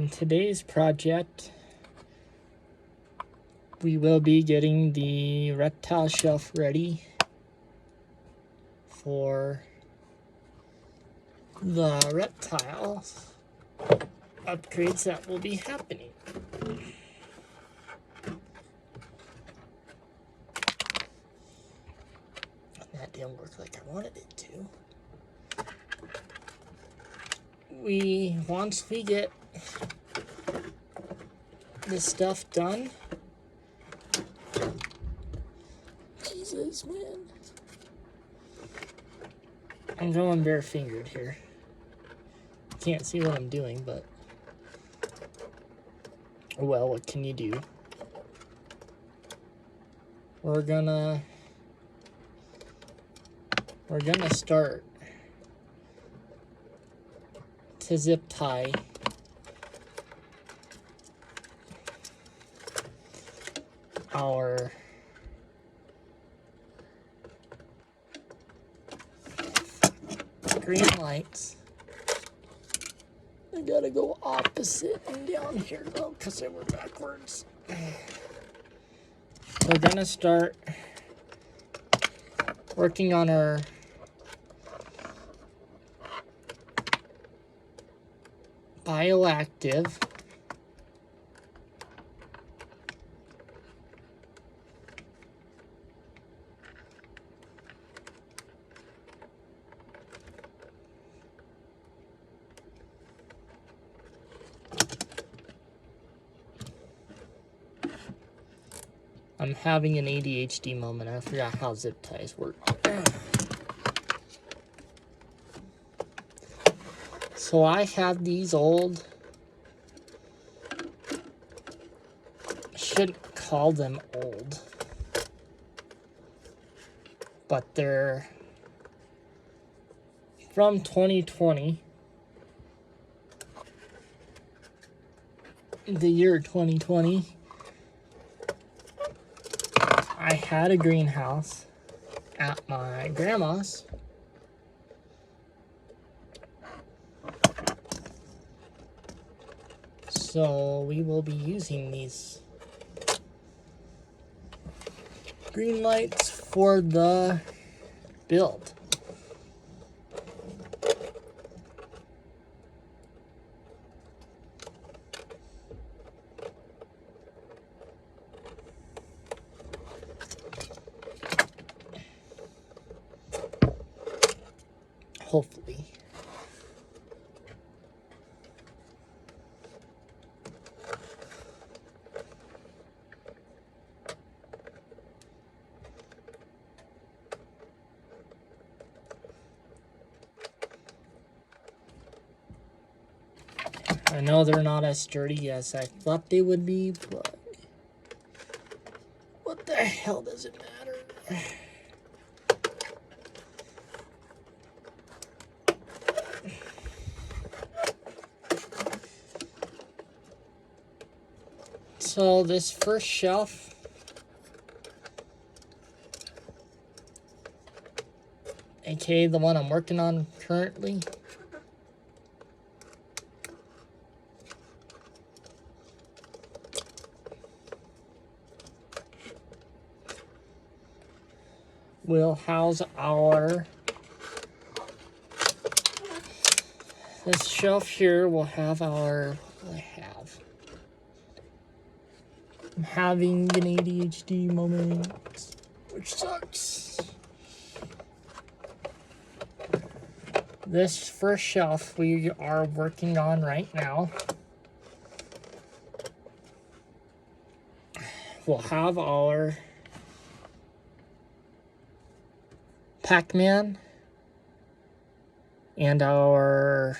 On today's project, we will be getting the reptile shelf ready for the reptiles upgrades that will be happening. That didn't work like I wanted it to. Once we get this stuff done, Jesus, man. I'm going bare-fingered here. Can't see what I'm doing, but well, what can you do? We're gonna start to zip tie our green lights. I gotta go opposite and down here though, because they were backwards. We're gonna start working on our bioactive I'm having an ADHD moment. I forgot how zip ties work. So I have these old, shouldn't call them old, but they're from 2020, the year 2020. I had a greenhouse at my grandma's. So we will be using these green lights for the build. Hopefully. I know they're not as sturdy as I thought they would be, but what the hell does it matter? So this first shelf aka the one I'm working on currently, will house this shelf here will have I'm having an ADHD moment, which sucks. This first shelf we are working on right now will have our Pac-Man and our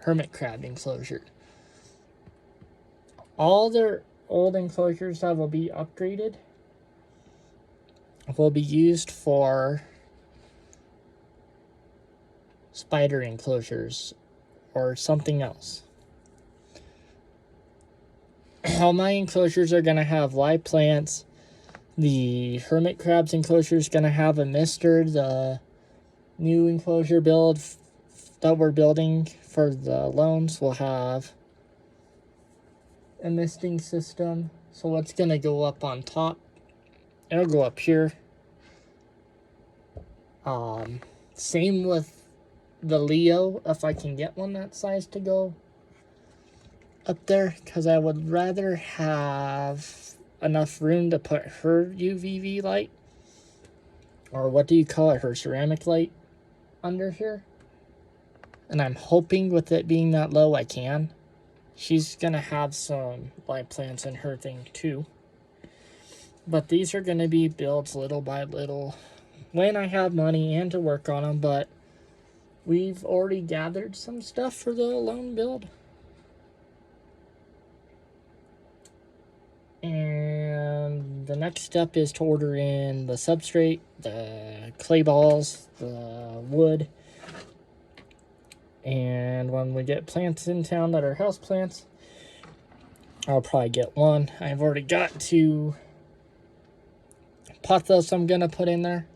hermit crab enclosure. All their old enclosures that will be upgraded will be used for spider enclosures or something else. All my enclosures are going to have live plants. The hermit crabs enclosure is going to have a mister. The new enclosure build that we're building for the loans will have a misting system. So what's going to go up on top? It'll go up here. Same with the Leo, if I can get one that size to go up there, because I would rather have enough room to put her UVV light, or what do you call it, her ceramic light, under here. And I'm hoping with it being that low I can. She's gonna have some light plants in her thing too, but these are gonna be builds little by little when I have money and to work on them. But we've already gathered some stuff for the Alone build. And the next step is to order in the substrate, the clay balls, the wood. And when we get plants in town that are house plants, I'll probably get one. I've already got 2 pothos I'm gonna put in there.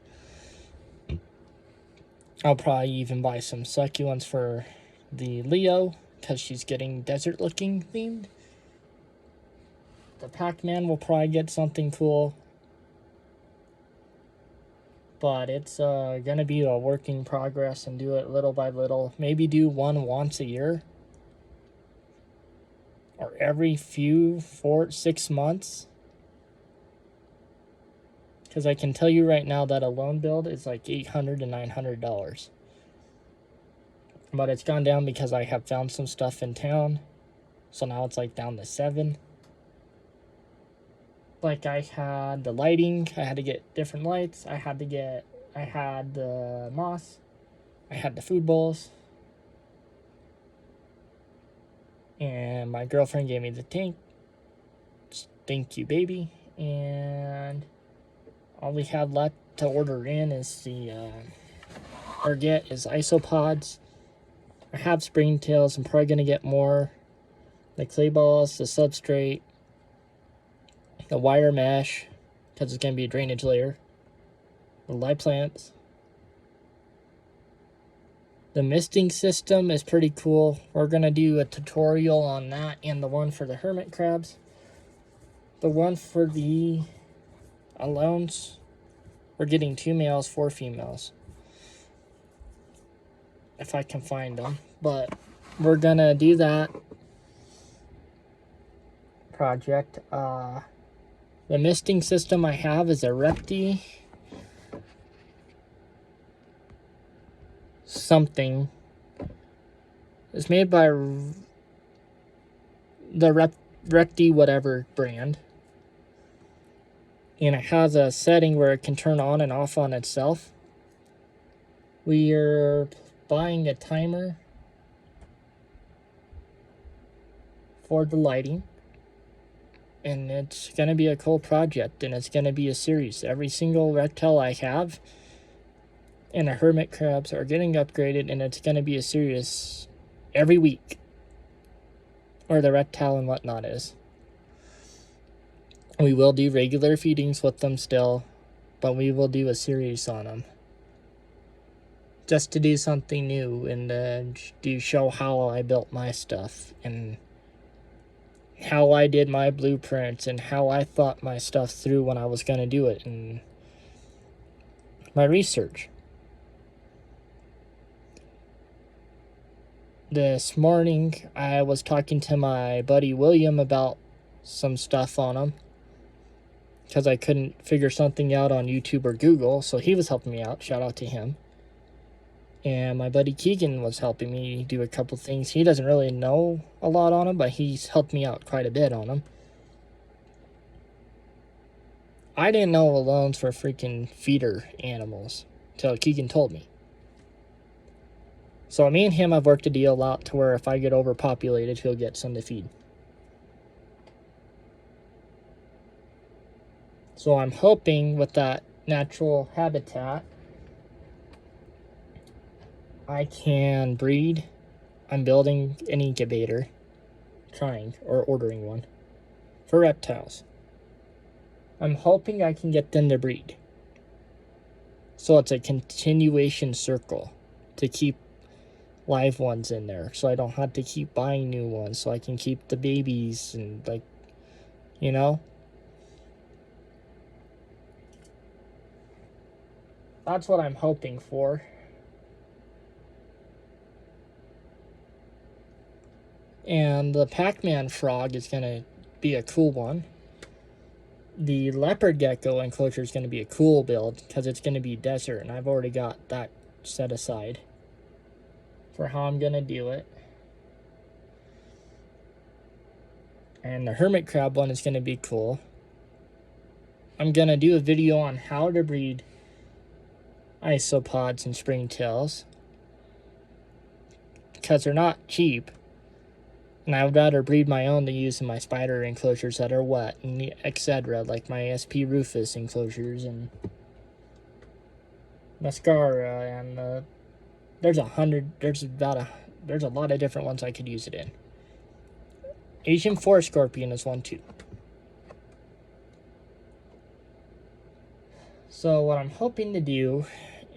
I'll probably even buy some succulents for the Leo, because she's getting desert looking themed. The Pac-Man will probably get something cool, but it's gonna be a work in progress and do it little by little. Maybe do one once a year, or every 4-6 months, because I can tell you right now that Alone build is like $800 to $900, but it's gone down because I have found some stuff in town, so now it's like down to $7. Like, I had the lighting, I had to get different lights, I had the moss, I had the food bowls, and my girlfriend gave me the tank. Thank you, baby. And all we have left to order in is or get is isopods. I have springtails. I'm probably gonna get more. The clay balls, the substrate, the wire mesh, because it's gonna be a drainage layer. The light plants. The misting system is pretty cool. We're gonna do a tutorial on that and the one for the hermit crabs. The one for the Alones, we're getting 2 males, 4 females, if I can find them. But we're gonna do that project. The misting system I have is a Repti something. It's made by the Repti whatever brand. And it has a setting where it can turn on and off on itself. We are buying a timer for the lighting. And it's going to be a cool project, and it's going to be a series. Every single reptile I have and the hermit crabs are getting upgraded, and it's going to be a series every week. Or the reptile and whatnot is. We will do regular feedings with them still, but we will do a series on them. Just to do something new and to show how I built my stuff and how I did my blueprints and how I thought my stuff through when I was going to do it and my research. This morning, I was talking to my buddy William about some stuff on him because I couldn't figure something out on YouTube or Google, so he was helping me out. Shout out to him. And my buddy Keegan was helping me do a couple things. He doesn't really know a lot on them, but he's helped me out quite a bit on them. I didn't know Alones were freaking feeder animals until Keegan told me. So me and him have worked a deal out to where if I get overpopulated, he'll get some to feed. So I'm hoping with that natural habitat, I can breed. I'm building an incubator, or ordering one, for reptiles. I'm hoping I can get them to breed. So it's a continuation circle to keep live ones in there, so I don't have to keep buying new ones, so I can keep the babies and, like, you know? That's what I'm hoping for. And the Pac-Man frog is going to be a cool one. The leopard gecko enclosure is going to be a cool build because it's going to be desert, and I've already got that set aside for how I'm going to do it. And the hermit crab one is going to be cool. I'm going to do a video on how to breed isopods and springtails because they're not cheap. And I would rather breed my own than use in my spider enclosures that are wet, and etc., like my SP Rufus enclosures and Mascara, and there's a lot of different ones I could use it in. Asian forest scorpion is one too. So what I'm hoping to do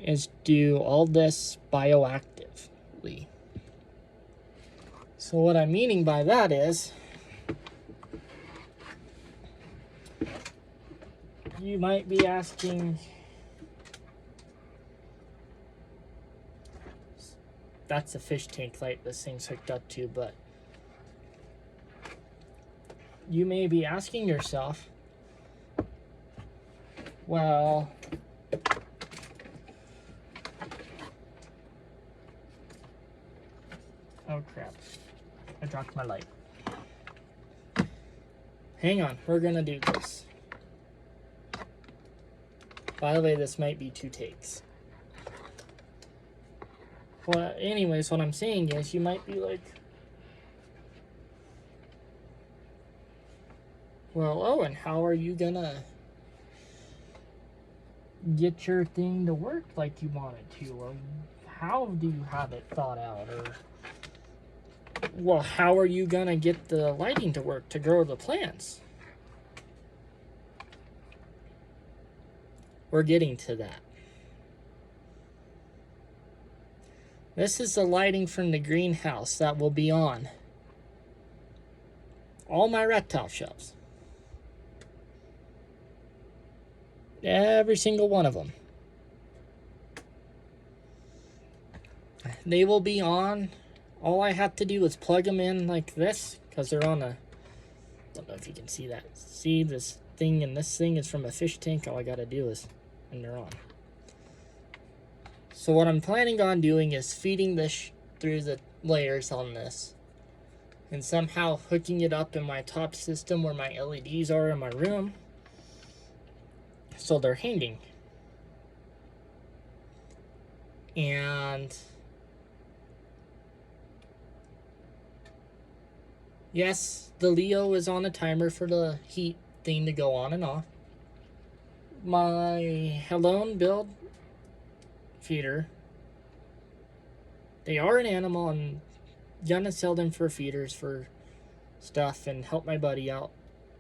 is do all this bioactively. So what I'm meaning by that is, you might be asking, that's a fish tank light this thing's hooked up to, but you may be asking yourself, well, oh crap, I dropped my light. Hang on, we're gonna do this. By the way, this might be 2 takes. Well, anyways, what I'm saying is, you might be like, well, Owen, how are you gonna get your thing to work like you want it to? Or how do you have it thought out? Or, well, how are you gonna get the lighting to work to grow the plants? We're getting to that. This is the lighting from the greenhouse that will be on all my reptile shelves. Every single one of them. They will be on. All I have to do is plug them in like this, because they're on a, I don't know if you can see that. See this thing, and this thing is from a fish tank. All I gotta do is, and they're on. So what I'm planning on doing is feeding this through the layers on this, and somehow hooking it up in my top system where my LEDs are in my room, so they're hanging. And yes, the Leo is on a timer for the heat thing to go on and off. My Helone build feeder, they are an animal. I'm gonna sell them for feeders for stuff and help my buddy out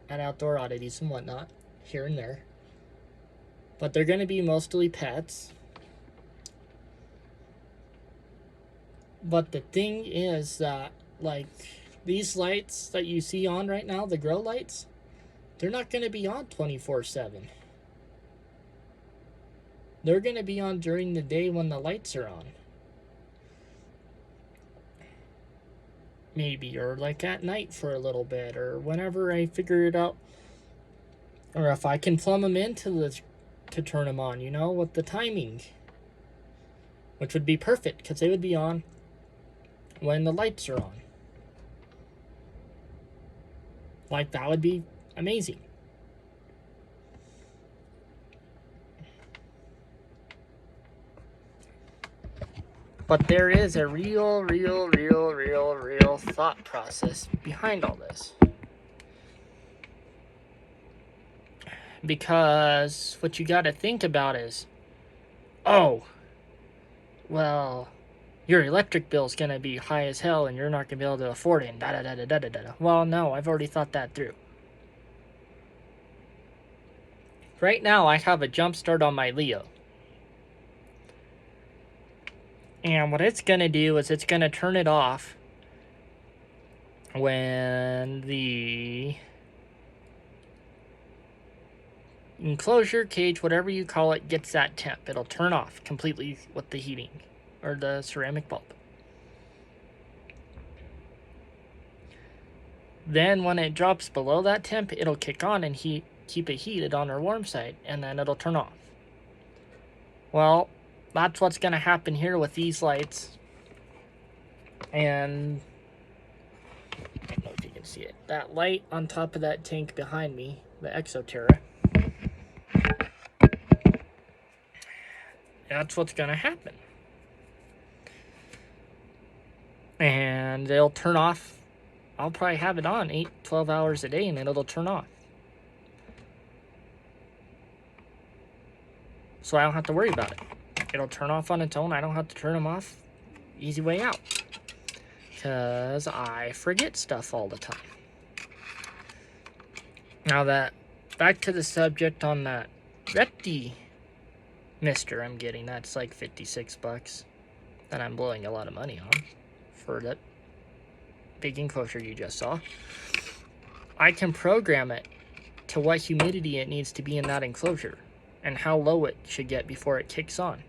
at Outdoor Oddities and whatnot here and there, but they're gonna be mostly pets. But the thing is that, like, these lights that you see on right now, the grow lights, they're not gonna be on 24/7. They're going to be on during the day when the lights are on. Maybe, or like at night for a little bit, or whenever I figure it out. Or if I can plumb them into to turn them on, you know, with the timing. Which would be perfect, because they would be on when the lights are on. Like, that would be amazing. But there is a real thought process behind all this. Because what you gotta think about is, oh, well, your electric bill's gonna be high as hell and you're not gonna be able to afford it, and da-da-da-da-da-da-da. Well, no, I've already thought that through. Right now, I have a jump start on my Leo. And what it's going to do is it's going to turn it off when the enclosure, cage, whatever you call it, gets that temp. It'll turn off completely with the heating or the ceramic bulb. Then when it drops below that temp, it'll kick on and keep it heated on our warm side, and then it'll turn off. Well, that's what's going to happen here with these lights. And I don't know if you can see it. That light on top of that tank behind me, the Exoterra, that's what's going to happen. And they'll turn off. I'll probably have it on 8-12 hours a day, and then it'll turn off. So I don't have to worry about it. It'll turn off on its own. I don't have to turn them off. Easy way out. Because I forget stuff all the time. Now back to the subject on that Repti mister I'm getting. That's like $56 that I'm blowing a lot of money on for that big enclosure you just saw. I can program it to what humidity it needs to be in that enclosure and how low it should get before it kicks on.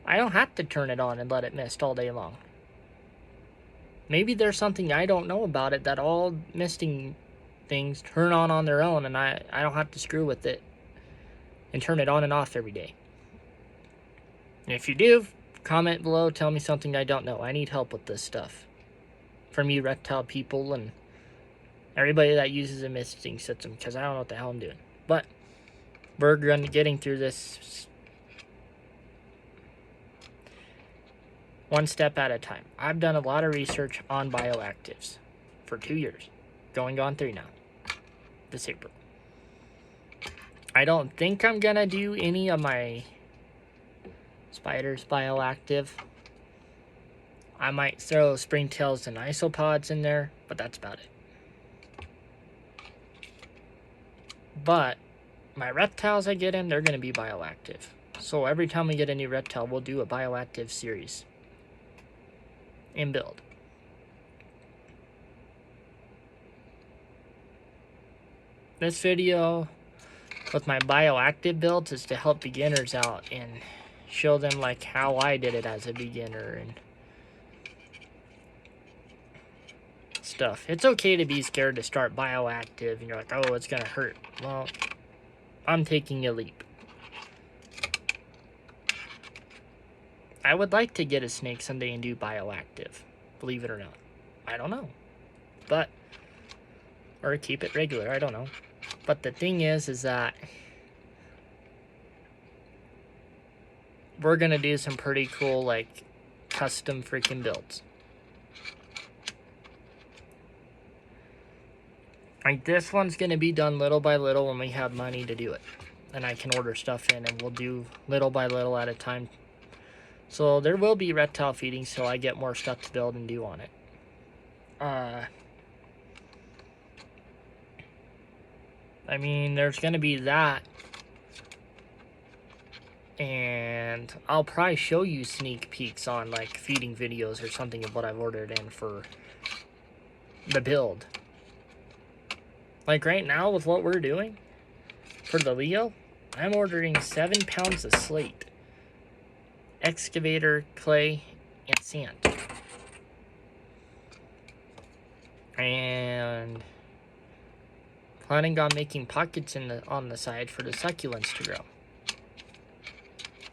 I don't have to turn it on and let it mist all day long. Maybe there's something I don't know about it that all misting things turn on their own, and I don't have to screw with it and turn it on and off every day. And if you do, comment below, tell me something I don't know. I need help with this stuff from you reptile people and everybody that uses a misting system, because I don't know what the hell I'm doing. But we're getting through this one step at a time. I've done a lot of research on bioactives for 2 years, going on 3 now, this April. I don't think I'm gonna do any of my spiders bioactive. I might throw springtails and isopods in there, but that's about it. But my reptiles I get in, they're gonna be bioactive. So every time we get a new reptile, we'll do a bioactive series and build. This video with my bioactive builds is to help beginners out and show them like how I did it as a beginner and stuff. It's okay to be scared to start bioactive and you're like, oh, it's gonna hurt. Well, I'm taking a leap. I would like to get a snake someday and do bioactive, believe it or not. I don't know. But, or keep it regular, I don't know. But the thing is that we're gonna do some pretty cool, like, custom freaking builds. Like, this one's gonna be done little by little when we have money to do it. And I can order stuff in and we'll do little by little at a time. So there will be reptile feeding so I get more stuff to build and do on it. I mean, there's gonna be that. And I'll probably show you sneak peeks on like feeding videos or something of what I've ordered in for the build. Like right now with what we're doing for the Leo, I'm ordering 7 pounds of slate, excavator, clay, and sand. And planning on making pockets on the side for the succulents to grow.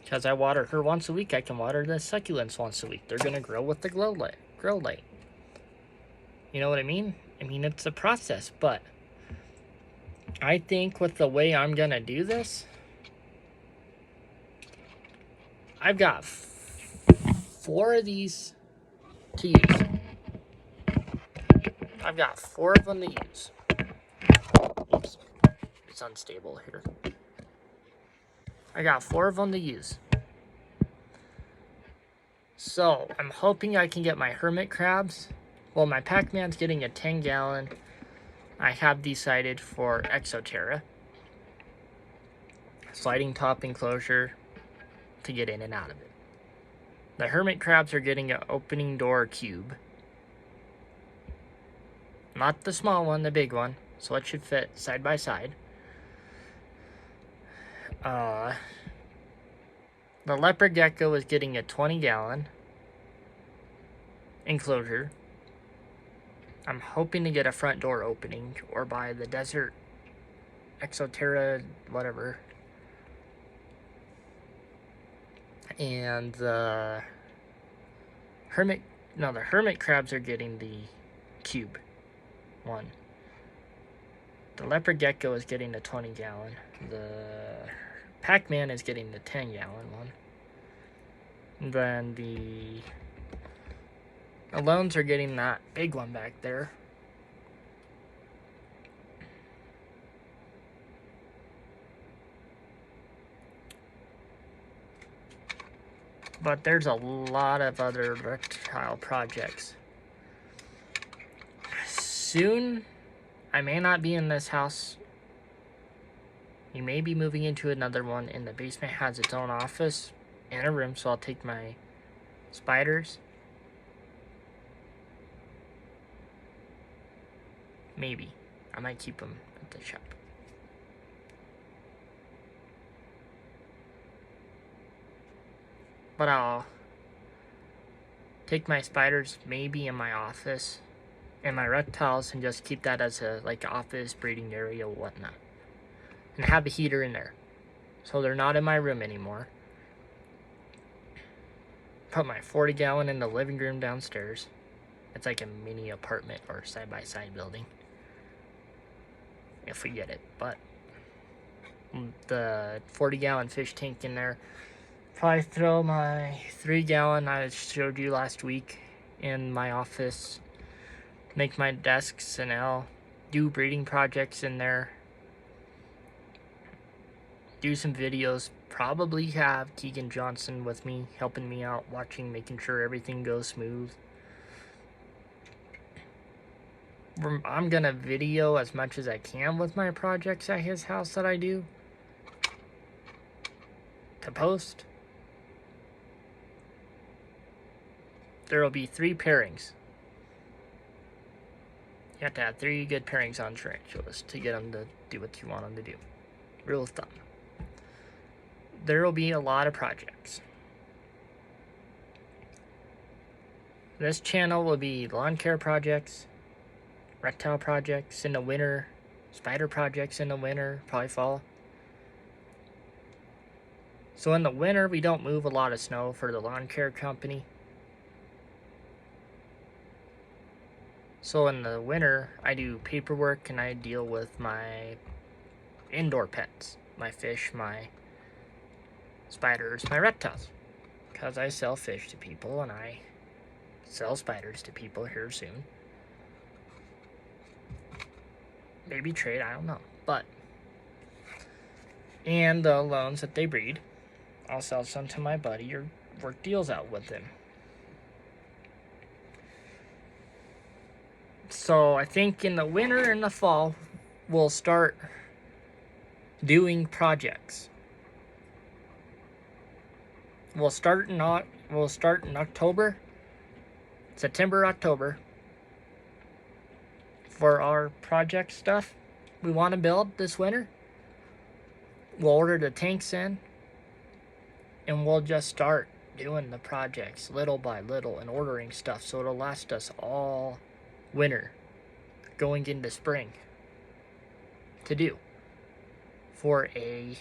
Because I water her once a week, I can water the succulents once a week. They're going to grow with the grow light. You know what I mean? I mean, it's a process, but I think with the way I'm going to do this, I've got 4 of these to use. I've got 4 of them to use. Oops, it's unstable here. I got 4 of them to use. So, I'm hoping I can get my hermit crabs. Well, my Pac-Man's getting a 10-gallon. I have decided for Exoterra. Sliding top enclosure to get in and out of it. The hermit crabs are getting an opening door cube. Not the small one, the big one. So it should fit side by side. The leopard gecko is getting a 20-gallon enclosure. I'm hoping to get a front door opening or buy the desert exoterra whatever. And the hermit crabs are getting the cube one. The leopard gecko is getting the 20-gallon. The Pac-Man is getting the 10-gallon one. And then the Alones are getting that big one back there. But there's a lot of other reptile projects. Soon, I may not be in this house. You may be moving into another one, and the basement has its own office and a room, so I'll take my spiders. Maybe. I might keep them at the shop. But I'll take my spiders maybe in my office and my reptiles and just keep that as a office breeding area or whatnot. And have a heater in there. So they're not in my room anymore. Put my 40-gallon in the living room downstairs. It's like a mini apartment or side-by-side building. If we get it. But the 40-gallon fish tank in there. Probably throw my 3-gallon I showed you last week in my office. Make my desks, and I'll do breeding projects in there. Do some videos. Probably have Keegan Johnson with me, helping me out, watching, making sure everything goes smooth. I'm gonna video as much as I can with my projects at his house that I do to post. There will be 3 pairings. You have to have 3 good pairings on tarantulas to get them to do what you want them to do. Rule of thumb. There will be a lot of projects. This channel will be lawn care projects, reptile projects in the winter, spider projects in the winter, probably fall. So in the winter, we don't move a lot of snow for the lawn care company. So in the winter, I do paperwork and I deal with my indoor pets. My fish, my spiders, my reptiles. Because I sell fish to people and I sell spiders to people here soon. Maybe trade, I don't know. But, and the loans that they breed, I'll sell some to my buddy or work deals out with him. So I think in the winter and the fall, we'll start doing projects. We'll start in October, September, October, for our project stuff we want to build this winter. We'll order the tanks in, and we'll just start doing the projects little by little and ordering stuff so it'll last us all winter going into spring to do for a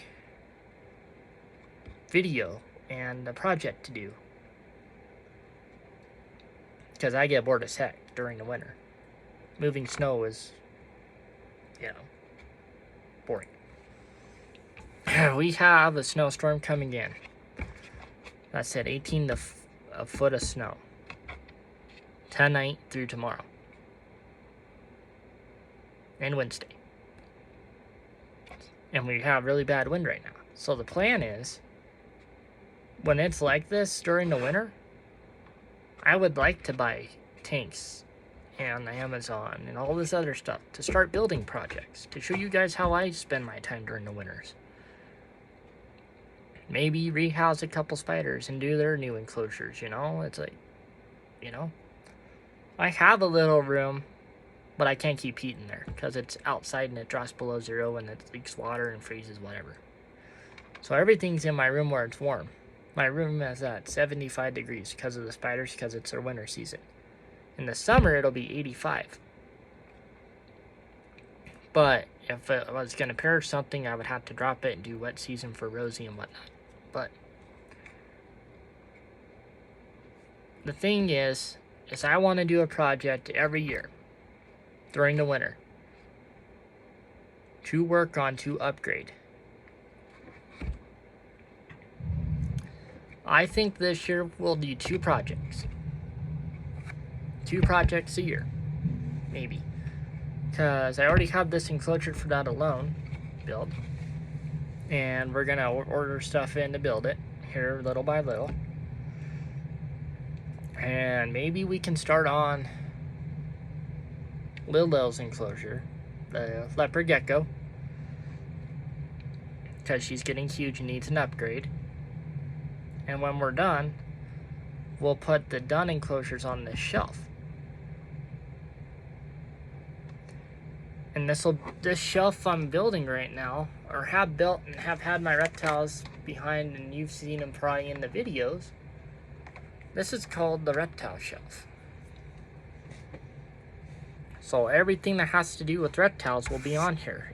video and a project to do, because I get bored as heck during the winter. Moving snow is, boring. We have a snowstorm coming in. I said 18 to a foot of snow tonight through tomorrow and Wednesday. And we have really bad wind right now. So the plan is, when it's like this during the winter, I would like to buy tanks and Amazon and all this other stuff to start building projects to show you guys how I spend my time during the winters. maybe rehouse a couple spiders and do their new enclosures, you know? It's like, you know, I have a little room, but I can't keep heat in there because it's outside and it drops below 0 and it leaks water and freezes, whatever. So everything's in my room where it's warm. My room is at 75 degrees because of the spiders, because it's their winter season. In the summer, it'll be 85. But if I was going to perish something, I would have to drop it and do wet season for Rosie and whatnot. But the thing is I want to do a project every year during the winter to work on to upgrade. I think this year we'll do 2 projects. 2 projects a year, maybe. Because I already have this enclosure for that alone build. And we're going to order stuff in to build it here little by little. And maybe we can start on Lil's enclosure, the leopard gecko. Because she's getting huge and needs an upgrade. And when we're done, we'll put the done enclosures on this shelf. And this shelf I'm building right now, or have built and have had my reptiles behind, and you've seen them probably in the videos. This is called the reptile shelf. So everything that has to do with reptiles will be on here.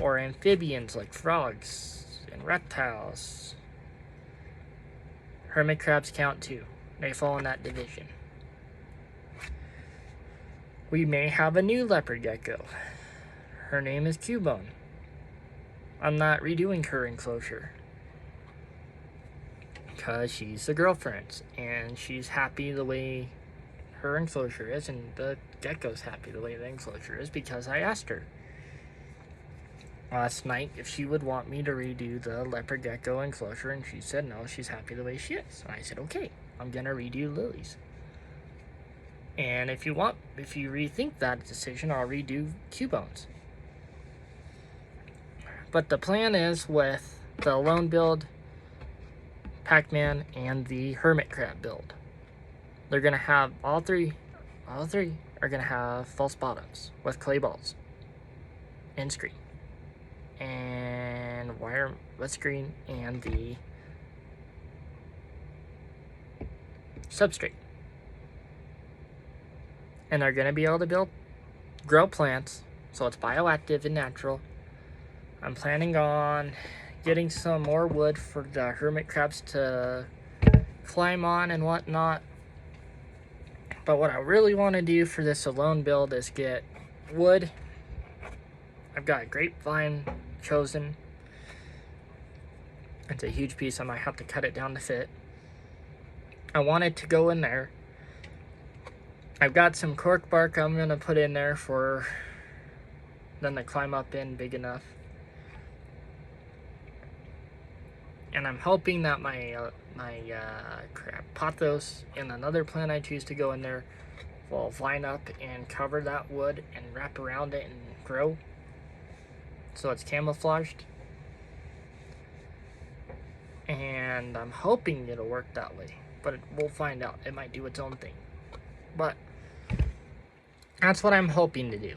Or amphibians like frogs and reptiles. Hermit crabs count too. They fall in that division. We may have a new leopard gecko. Her name is Cubone. I'm not redoing her enclosure because she's the girlfriend and she's happy the way her enclosure is, and the gecko's happy the way the enclosure is because I asked her last night if she would want me to redo the leopard gecko enclosure, and she said no, she's happy the way she is. And I said, okay, I'm gonna redo Lily's. And if you rethink that decision, I'll redo Cubone's. But the plan is with the Alone build, Pac-Man, and the Hermit Crab build. They're gonna have all three are gonna have false bottoms with clay balls and screen. And wire with screen and the substrate. And they're going to be able to grow plants, so it's bioactive and natural. I'm planning on getting some more wood for the hermit crabs to climb on and whatnot. But what I really want to do for this alone build is get wood. I've got grapevine chosen. It's a huge piece. I might have to cut it down to fit. I want it to go in there. I've got some cork bark I'm going to put in there for them to climb up in big enough. And I'm hoping that my pothos and another plant I choose to go in there will line up and cover that wood and wrap around it and grow, so it's camouflaged. And I'm hoping it'll work that way, but we'll find out. It might do its own thing. But that's what I'm hoping to do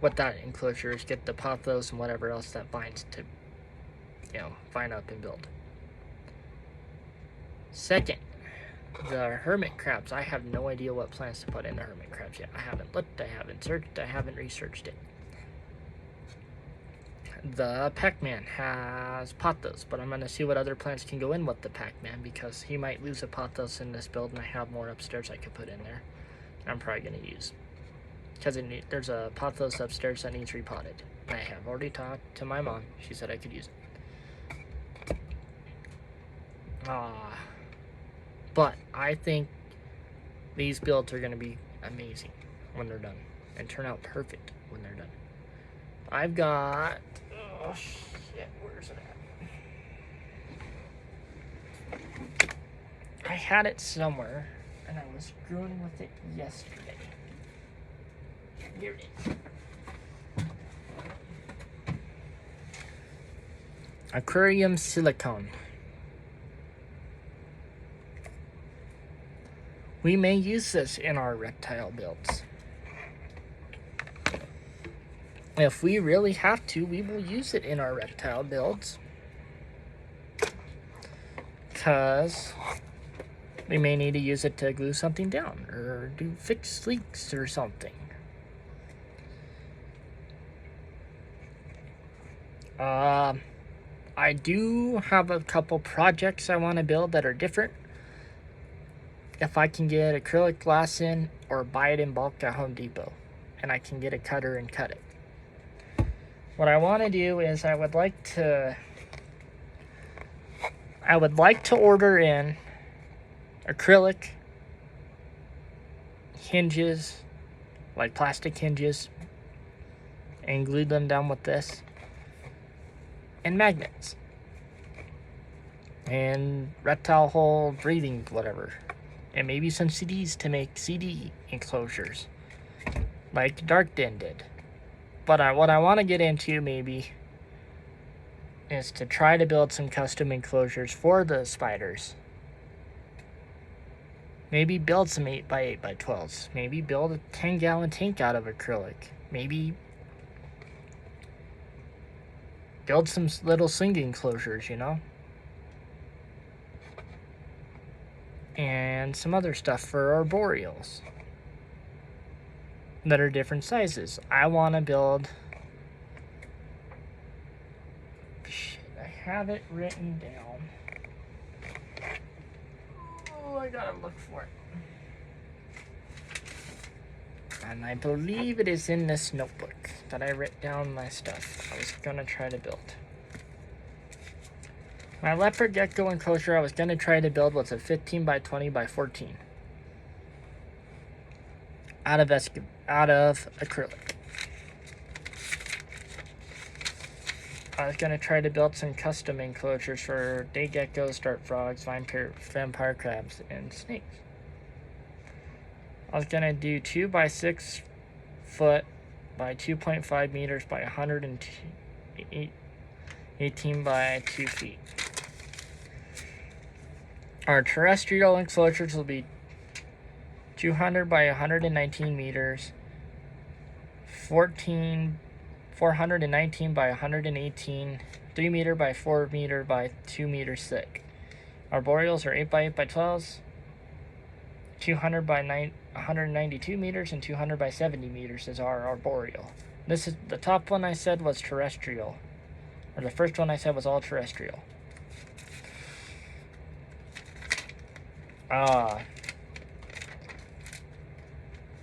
with that enclosure, is get the pothos and whatever else that binds to, vine up and build. Second, the hermit crabs. I have no idea what plants to put in the hermit crabs yet. I haven't looked, I haven't searched, I haven't researched it. The Pac-Man has pothos, but I'm going to see what other plants can go in with the Pac-Man, because he might lose a pothos in this build, and I have more upstairs I could put in there. I'm probably going to use, because there's a pothos upstairs that needs repotted. And I have already talked to my mom. She said I could use it. But I think these builds are going to be amazing when they're done, and turn out perfect when they're done. I've got, oh shit, where's it at? I had it somewhere, and I was screwing with it yesterday. Here it is. aquarium silicone. We may use this in our reptile builds. If we really have to, we will use it in our reptile builds. Because we may need to use it to glue something down or do fix leaks or something. I do have a couple projects I want to build that are different. If I can get acrylic glass in or buy it in bulk at Home Depot and I can get a cutter and cut it. What I want to do is I would like to order in acrylic hinges, like plastic hinges, and glue them down with this, and magnets, and reptile hole breathing whatever, and maybe some CDs to make CD enclosures, like Dark Den did. But what I want to get into maybe is to try to build some custom enclosures for the spiders. Maybe build some 8x8x12s. Maybe build a 10-gallon tank out of acrylic. Maybe build some little sling enclosures, you know? And some other stuff for arboreals that are different sizes. I want to build... Shit, I have it written down. Oh, I gotta look for it. And I believe it is in this notebook that I wrote down my stuff I was gonna try to build. My leopard gecko enclosure I was gonna try to build was a 15 by 20 by 14 out of acrylic. I was gonna try to build some custom enclosures for day geckos, dart frogs, vampire crabs, and snakes. I was gonna do 2 by 6 foot by 2.5 meters by 118 by 2 feet. Our terrestrial enclosures will be 200 by 119 meters, 419 by 118, 3 meter by 4 meter by 2 meters thick. Arboreals are 8x8x12s, 200 by 192 meters, and 200 by 70 meters is our arboreal. This is the top one I said was terrestrial, or the first one I said was all terrestrial.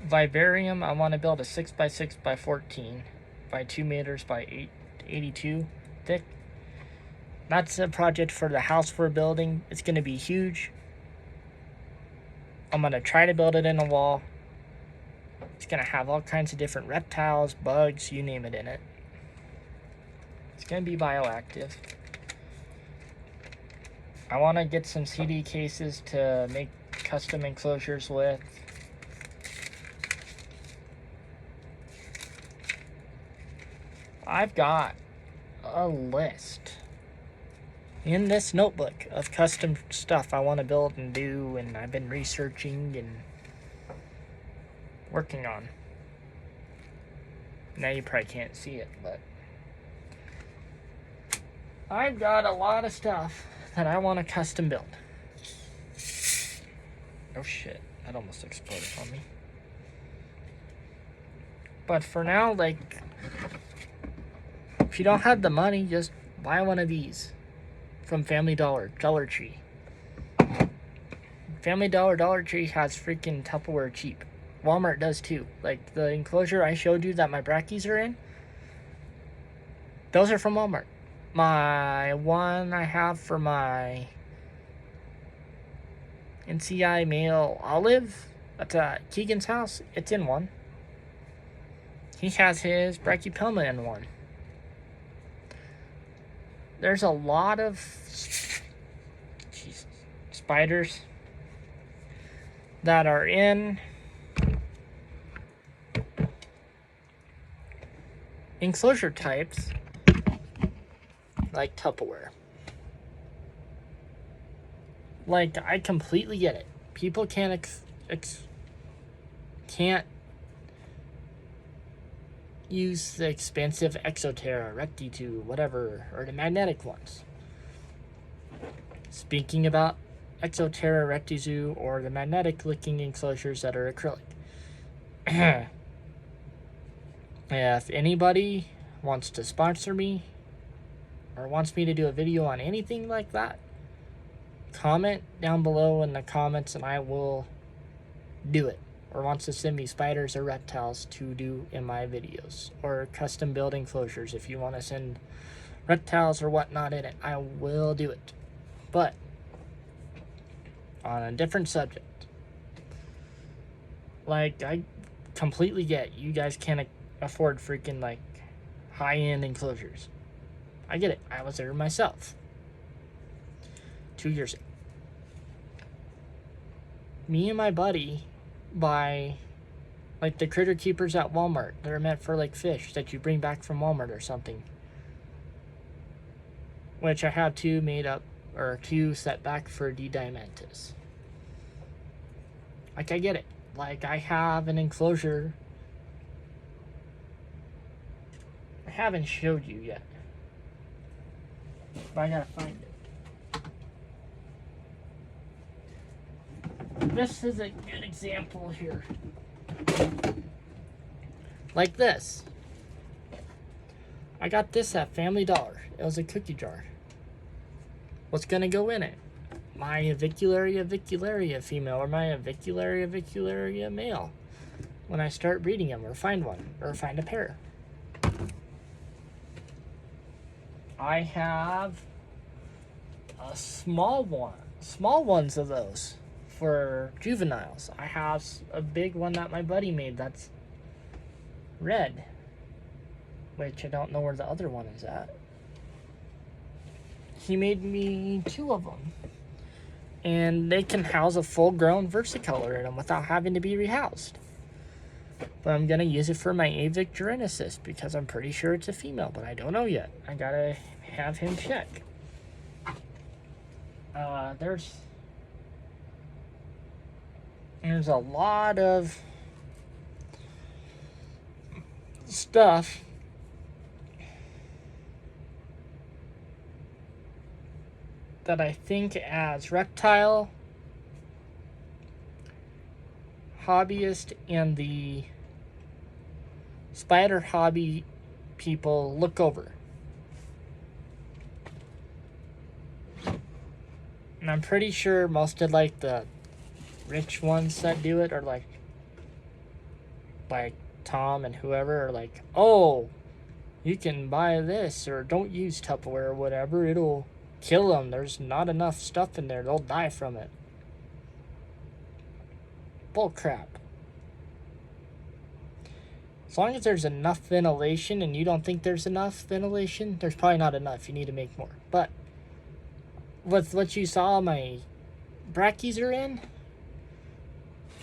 Vivarium, I want to build a 6x6 by 14 by 2 meters by 82 thick. That's a project for the house we're building. It's going to be huge. I'm going to try to build it in a wall. It's going to have all kinds of different reptiles, bugs, you name it in it. It's going to be bioactive. I want to get some CD cases to make custom enclosures with. I've got a list in this notebook of custom stuff I want to build and do, and I've been researching and working on. Now you probably can't see it, but I've got a lot of stuff that I want to custom build. Oh shit, that almost exploded on me. But for now, like, if you don't have the money, just buy one of these from Family Dollar, Dollar Tree. Family Dollar, Dollar Tree has freaking Tupperware cheap. Walmart does too. Like the enclosure I showed you that my brackies are in, those are from Walmart. My one I have for my NCI male olive at Keegan's house, it's in one. He has his brachypelma in one. There's a lot of spiders that are in enclosure types like Tupperware. Like, I completely get it. People can't can't use the expensive Exoterra, Rectitude, whatever, or the magnetic ones. Speaking about Exoterra, Rectitude, or the magnetic looking enclosures that are acrylic. If anybody wants to sponsor me or wants me to do a video on anything like that, comment down below in the comments and I will do it. Or wants to send me spiders or reptiles to do in my videos, or custom build enclosures. If you want to send reptiles or whatnot in it, I will do it. But on a different subject, like, I completely get you guys can't afford freaking like high-end enclosures. I get it. I was there myself 2 years ago. Me and my buddy buy like the critter keepers at Walmart. They're meant for like fish that you bring back from Walmart or something, which I have two made up, or two set back for D. diamantis. Like, I get it. Like, I have an enclosure I haven't showed you yet, but I gotta find it. This is a good example here. Like this. I got this at Family Dollar. It was a cookie jar. What's gonna go in it? My avicularia female, or my avicularia male, when I start breeding them, or find one, or find a pair. I have a small ones of those for juveniles. I have a big one that my buddy made that's red, which I don't know where the other one is at. He made me two of them, and they can house a full-grown versicolor in them without having to be rehoused. But I'm gonna use it for my Avic genesis because I'm pretty sure it's a female, but I don't know yet. I gotta have him check. There's a lot of stuff that I think as reptile hobbyist and the spider hobby people look over. And I'm pretty sure most of like the rich ones that do it are like Tom and whoever are like, oh, you can buy this, or don't use Tupperware or whatever, it'll kill them. There's not enough stuff in there. They'll die from it. Bull crap. As long as there's enough ventilation, and you don't think there's enough ventilation, there's probably not enough. You need to make more. But with what you saw, my brackies are in,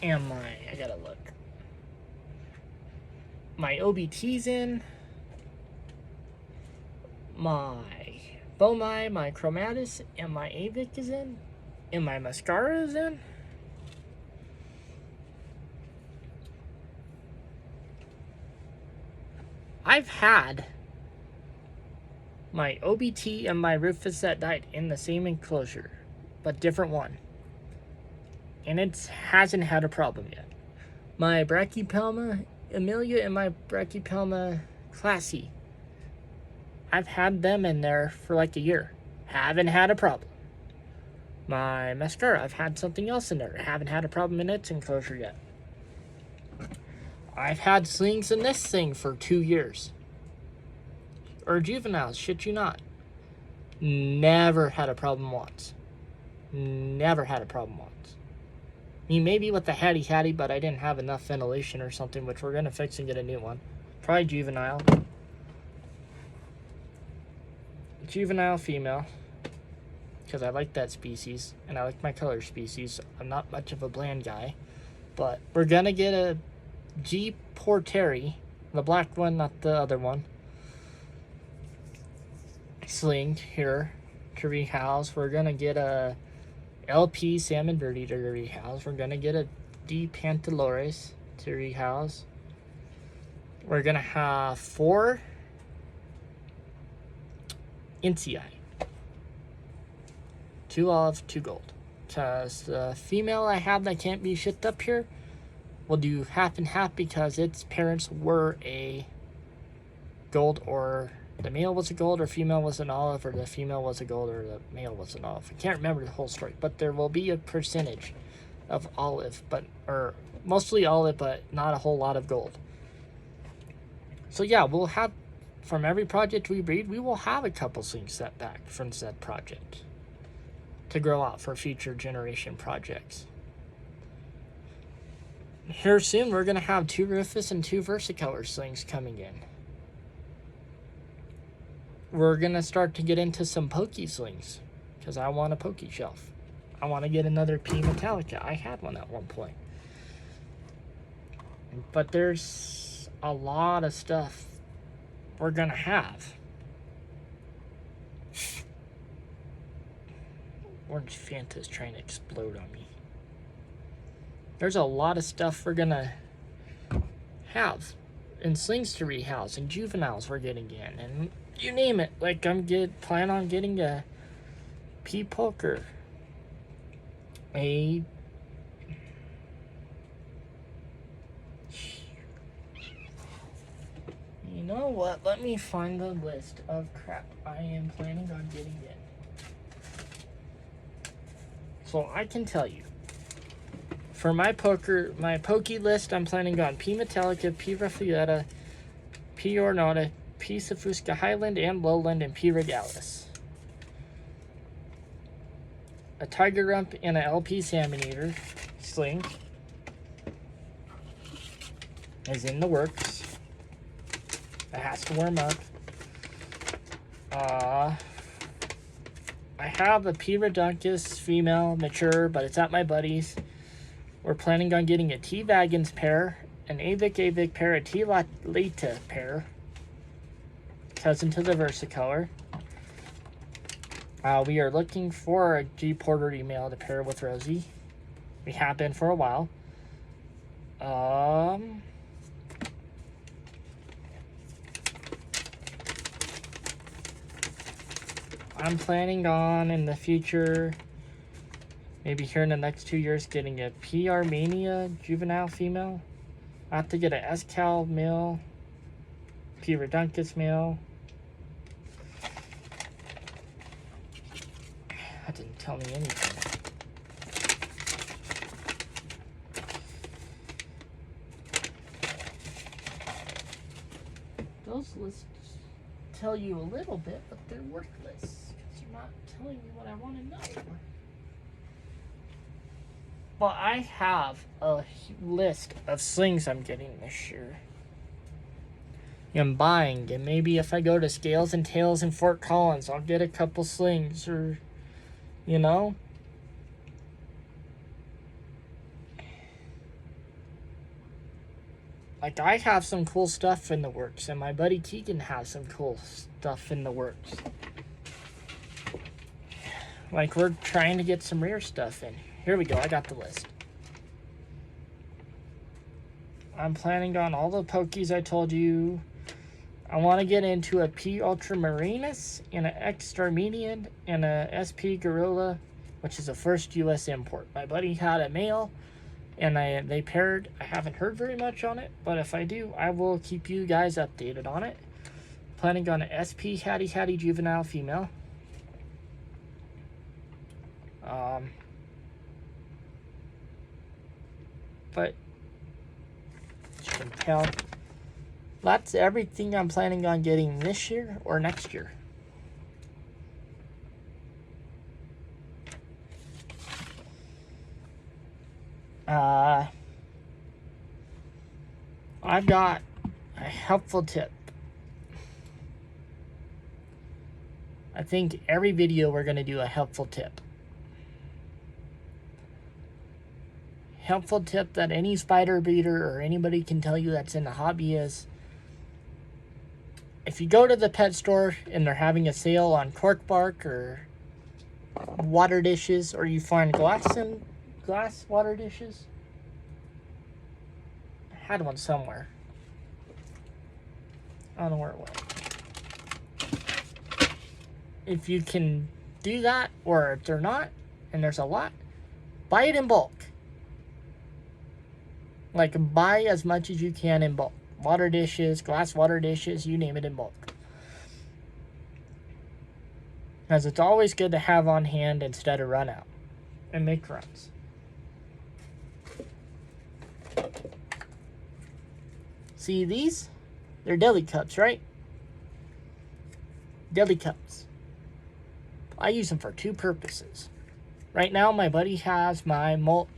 and I gotta look. My OBT's in, my Bomi, my Chromatus, and my Avic is in, and my Mascara is in. I've had my OBT and my Rufus that died in the same enclosure, but different one. And it hasn't had a problem yet. My Brachypelma Amelia and my Brachypelma Classy, I've had them in there for like a year. Haven't had a problem. My Mascara, I've had something else in there. Haven't had a problem in its enclosure yet. I've had slings in this thing for 2 years. Or juveniles, shit you not. Never had a problem once. Never had a problem once. I mean, maybe with the hattie, but I didn't have enough ventilation or something, which we're going to fix and get a new one. Probably juvenile. Juvenile female. Because I like that species, and I like my color species. I'm not much of a bland guy. But we're going to get a G. Porteri. The black one, not the other one. sling here to rehouse. We're gonna get a LP salmon bird eater to rehouse. We're gonna get a D Pantaloris to rehouse. We're gonna have 4 Inci. 2 olive, 2 gold. Because the female I have that can't be shipped up here will do half and half because its parents were a gold, or the male was a gold, or female was an olive, or the female was a gold, or the male was an olive. I can't remember the whole story, but there will be a percentage of olive, or mostly olive, but not a whole lot of gold. So yeah, we'll have, from every project we breed, we will have a couple slings set back from said project to grow out for future generation projects. Here soon, we're going to have 2 Rufus and 2 Versicolor slings coming in. We're going to start to get into some Pokey slings because I want a Pokey shelf. I want to get another P Metallica. I had one at one point. But there's a lot of stuff we're going to have. Orange Fanta's trying to explode on me. There's a lot of stuff we're gonna have, and slings to rehouse, and juveniles we're getting in, and you name it. Like plan on getting a P Poker, you know what? Let me find the list of crap I am planning on getting in. So I can tell you. For my Pokey list, I'm planning on P Metallica, P Raffietta, P Ornata, P Safusca Highland and Lowland, and P Regalis. A Tiger Rump and an LP Salmon Eater sling is in the works. It has to warm up. I have a P Redunculus female mature, but it's at my buddy's. We're planning on getting a T Vagans pair, an Avic pair, a T Lata pair, cousin to the Versicolor. We are looking for a G Porter email to pair with Rosie. We have been for a while. I'm planning on, in the future, maybe here in the next 2 years, getting a P Armenia juvenile female. I have to get a S-Cal male, P Redunculus male. That didn't tell me anything. Those lists tell you a little bit, but they're worthless because you're not telling me what I want to know. Well, I have a list of slings I'm getting this year. I'm buying, and maybe if I go to Scales and Tails in Fort Collins, I'll get a couple slings, or, you know. Like, I have some cool stuff in the works, and my buddy Keegan has some cool stuff in the works. Like, we're trying to get some rare stuff in. Here we go, I got the list. I'm planning on all the Pokies I told you. I want to get into a P Ultramarinus and an X Starminian and a SP Gorilla, which is a first US import. My buddy had a male, and they paired. I haven't heard very much on it, but if I do, I will keep you guys updated on it. Planning on an SP Hattie Hattie juvenile female. But as you can tell, that's everything I'm planning on getting this year or next year. I've got a helpful tip. I think every video we're going to do a helpful tip. Helpful tip that any spider breeder or anybody can tell you that's in the hobby is if you go to the pet store and they're having a sale on cork bark or water dishes, or you find glass water dishes. I had one somewhere. I don't know where it went. If you can do that, or if they're not, and there's a lot, buy it in bulk. Like, buy as much as you can in bulk. Water dishes, glass water dishes, you name it, in bulk. Because it's always good to have on hand instead of run out and make runs. See these? They're deli cups, right? Deli cups. I use them for two purposes. Right now, my buddy has my molt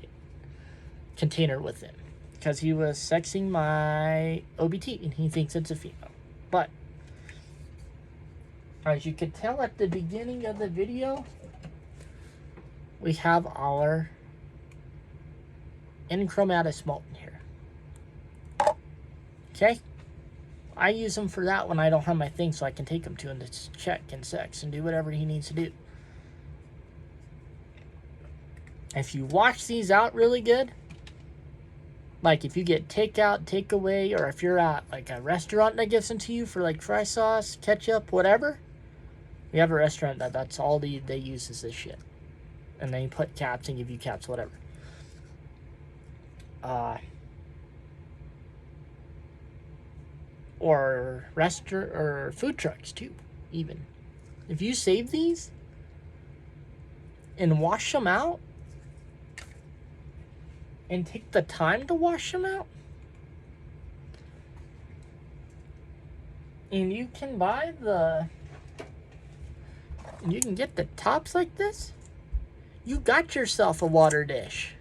container with him because he was sexing my OBT and he thinks it's a female. But as you could tell at the beginning of the video, we have our Enchromatus molt in here. Okay? I use them for that when I don't have my thing, so I can take him to him to check and sex and do whatever he needs to do. If you wash these out really good, like if you get takeout, takeaway, or if you're at like a restaurant that gives them to you for like fry sauce, ketchup, whatever, we have a restaurant that's all they use is this shit. And they put caps and give you caps, whatever. Or restaurant or food trucks too, even. If you save these and wash them out and take the time to wash them out, and you can buy you can get the tops like this, you got yourself a water dish.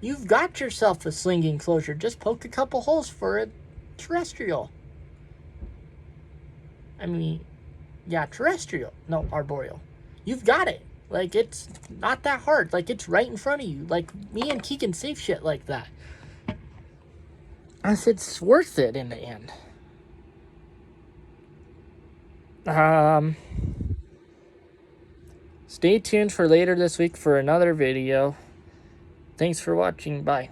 You've got yourself a sling enclosure. Just poke a couple holes for a terrestrial. I mean, yeah, terrestrial. No, arboreal. You've got it. Like, it's not that hard. Like, it's right in front of you. Like, me and Keegan save shit like that. It's worth it in the end. Stay tuned for later this week for another video. Thanks for watching. Bye.